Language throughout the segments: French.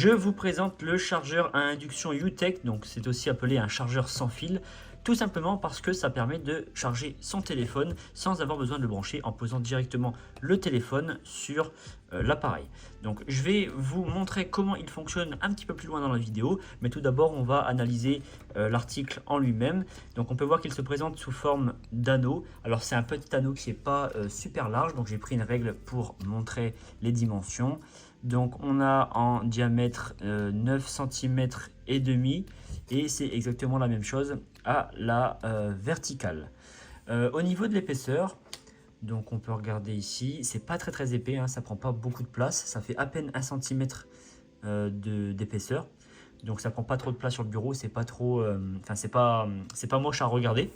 Je vous présente le chargeur à induction UTech, donc c'est aussi appelé un chargeur sans fil, tout simplement parce que ça permet de charger son téléphone sans avoir besoin de le brancher en posant directement le téléphone sur l'appareil. Donc je vais vous montrer comment il fonctionne un petit peu plus loin dans la vidéo, mais tout d'abord on va analyser l'article en lui-même. Donc on peut voir qu'il se présente sous forme d'anneau. Alors c'est un petit anneau qui n'est pas super large, donc j'ai pris une règle pour montrer les dimensions. Donc on a en diamètre 9 cm et demi et c'est exactement la même chose à la verticale. Au niveau de l'épaisseur, donc on peut regarder ici, c'est pas très épais, hein, ça prend pas beaucoup de place, ça fait à peine 1 cm d'épaisseur. Donc ça prend pas trop de place sur le bureau, c'est pas trop, c'est pas moche à regarder.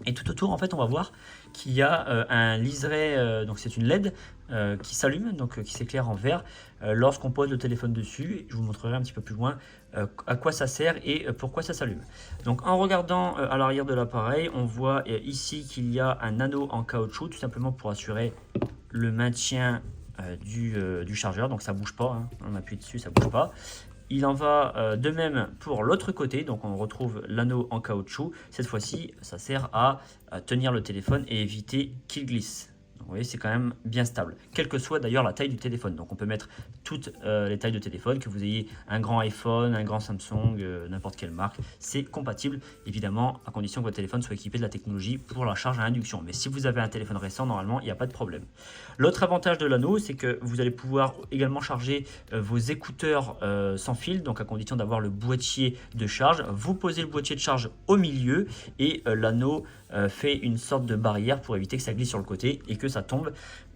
Et tout autour, en fait, on va voir qu'il y a un liseré, donc c'est une LED qui s'allume, donc qui s'éclaire en vert lorsqu'on pose le téléphone dessus. Je vous montrerai un petit peu plus loin à quoi ça sert et pourquoi ça s'allume. Donc en regardant à l'arrière de l'appareil, on voit ici qu'il y a un anneau en caoutchouc, tout simplement pour assurer le maintien du chargeur. Donc ça bouge pas, hein. On appuie dessus, ça bouge pas. Il en va de même pour l'autre côté, donc on retrouve l'anneau en caoutchouc. Cette fois-ci, ça sert à tenir le téléphone et éviter qu'il glisse. Donc, vous voyez, c'est quand même bien stable, quelle que soit d'ailleurs la taille du téléphone. Donc on peut mettre toutes les tailles de téléphone, que vous ayez un grand iPhone, un grand Samsung, n'importe quelle marque. C'est compatible, évidemment, à condition que votre téléphone soit équipé de la technologie pour la charge à induction. Mais si vous avez un téléphone récent, normalement, il n'y a pas de problème. L'autre avantage de l'anneau, c'est que vous allez pouvoir également charger vos écouteurs sans fil, donc à condition d'avoir le boîtier de charge. Vous posez le boîtier de charge au milieu et l'anneau fait une sorte de barrière pour éviter que ça glisse sur le côté et que ça tombe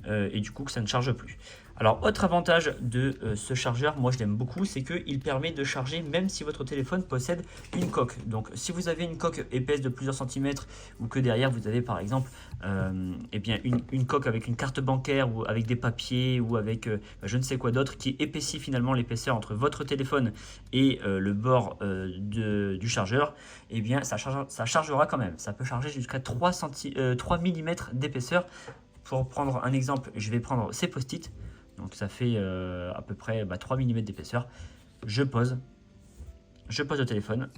et du coup que ça ne charge plus. Alors autre avantage de ce chargeur, moi je l'aime beaucoup, c'est qu'il permet de charger même si votre téléphone possède une coque. Donc si vous avez une coque épaisse de plusieurs centimètres ou que derrière vous avez par exemple une coque avec une carte bancaire ou avec des papiers ou avec je ne sais quoi d'autre qui épaissit finalement l'épaisseur entre votre téléphone et le bord du chargeur, eh bien ça chargera quand même. Ça peut charger jusqu'à 3 mm d'épaisseur. Pour prendre un exemple, je vais prendre ces post-it. Donc ça fait à peu près 3 mm d'épaisseur. Je pose le téléphone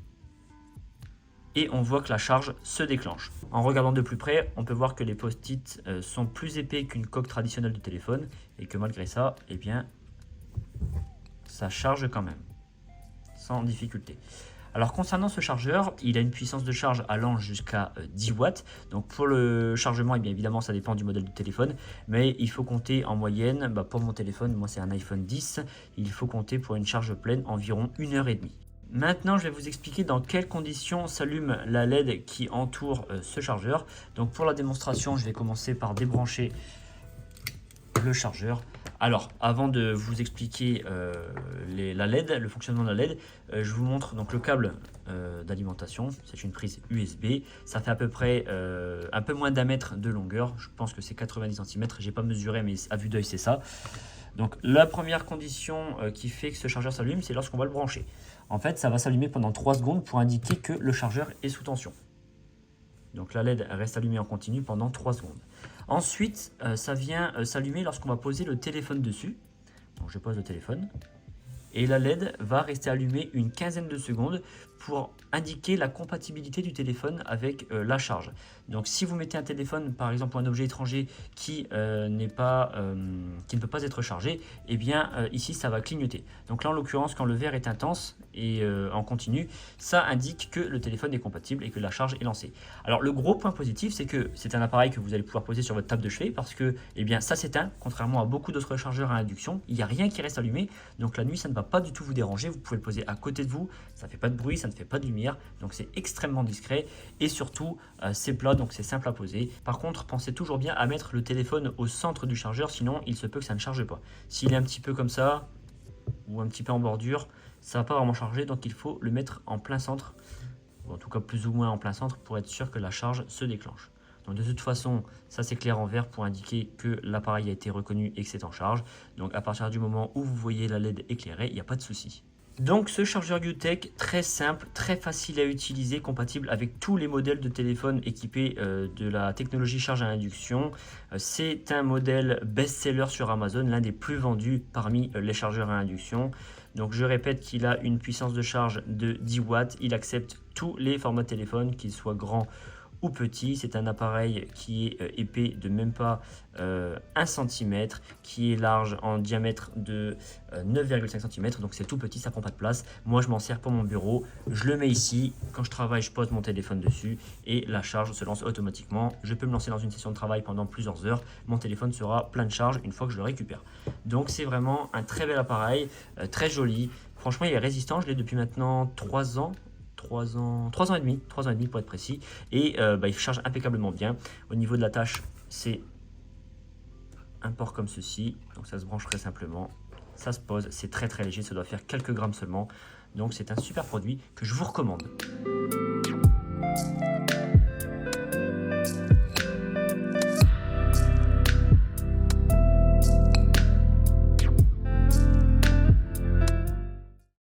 et on voit que la charge se déclenche. En regardant de plus près, on peut voir que les post-it sont plus épais qu'une coque traditionnelle de téléphone et que malgré ça, eh bien, ça charge quand même, sans difficulté. Alors concernant ce chargeur, il a une puissance de charge allant jusqu'à 10 watts. Donc pour le chargement, eh bien évidemment ça dépend du modèle du téléphone, mais il faut compter en moyenne, pour mon téléphone, moi c'est un iPhone 10, il faut compter pour une charge pleine environ 1h30. Maintenant, je vais vous expliquer dans quelles conditions s'allume la LED qui entoure ce chargeur. Donc pour la démonstration, je vais commencer par débrancher le chargeur. Alors, avant de vous expliquer la LED, le fonctionnement de la LED, je vous montre donc le câble d'alimentation. C'est une prise USB. Ça fait à peu près un peu moins d'1 mètre de longueur. Je pense que c'est 90 cm. J'ai pas mesuré, mais à vue d'œil, c'est ça. Donc, la première condition qui fait que ce chargeur s'allume, c'est lorsqu'on va le brancher. En fait, ça va s'allumer pendant 3 secondes pour indiquer que le chargeur est sous tension. Donc la LED reste allumée en continu pendant 3 secondes. Ensuite, ça vient s'allumer lorsqu'on va poser le téléphone dessus. Donc je pose le téléphone. Et la LED va rester allumée une quinzaine de secondes pour indiquer la compatibilité du téléphone avec la charge. Donc si vous mettez un téléphone, par exemple un objet étranger qui ne peut pas être chargé, eh bien ici ça va clignoter. Donc là en l'occurrence quand le vert est intense et en continu, ça indique que le téléphone est compatible et que la charge est lancée. Alors le gros point positif, c'est que c'est un appareil que vous allez pouvoir poser sur votre table de chevet parce que eh bien, ça s'éteint, contrairement à beaucoup d'autres chargeurs à induction. Il n'y a rien qui reste allumé, donc la nuit ça ne va pas du tout vous déranger. Vous pouvez le poser à côté de vous, ça ne fait pas de bruit, ça ne fait pas de lumière, donc c'est extrêmement discret et surtout c'est plat, donc c'est simple à poser. Par contre, pensez toujours bien à mettre le téléphone au centre du chargeur, sinon il se peut que ça ne charge pas. S'il est un petit peu comme ça ou un petit peu en bordure, ça ne va pas vraiment charger, donc il faut le mettre en plein centre, ou en tout cas plus ou moins en plein centre pour être sûr que la charge se déclenche. Donc de toute façon, ça s'éclaire en vert pour indiquer que l'appareil a été reconnu et que c'est en charge. Donc à partir du moment où vous voyez la LED éclairée, il n'y a pas de souci. Donc ce chargeur UTech, très simple, très facile à utiliser, compatible avec tous les modèles de téléphone équipés de la technologie charge à induction. C'est un modèle best-seller sur Amazon, l'un des plus vendus parmi les chargeurs à induction. Donc je répète qu'il a une puissance de charge de 10 watts. Il accepte tous les formats de téléphone, qu'ils soient grands ou petit. C'est un appareil qui est épais de même pas 1 cm, qui est large en diamètre de 9,5 cm, donc c'est tout petit, ça prend pas de place. Moi je m'en sers pour mon bureau, je le mets ici, quand je travaille je pose mon téléphone dessus et la charge se lance automatiquement. Je peux me lancer dans une session de travail pendant plusieurs heures, mon téléphone sera plein de charge une fois que je le récupère. Donc c'est vraiment un très bel appareil, très joli. Franchement il est résistant, je l'ai depuis maintenant 3 ans. 3 ans et demi pour être précis, et il charge impeccablement bien. Au niveau de la tâche, c'est un port comme ceci, donc ça se branche très simplement, ça se pose, c'est très léger, ça doit faire quelques grammes seulement, donc c'est un super produit que je vous recommande.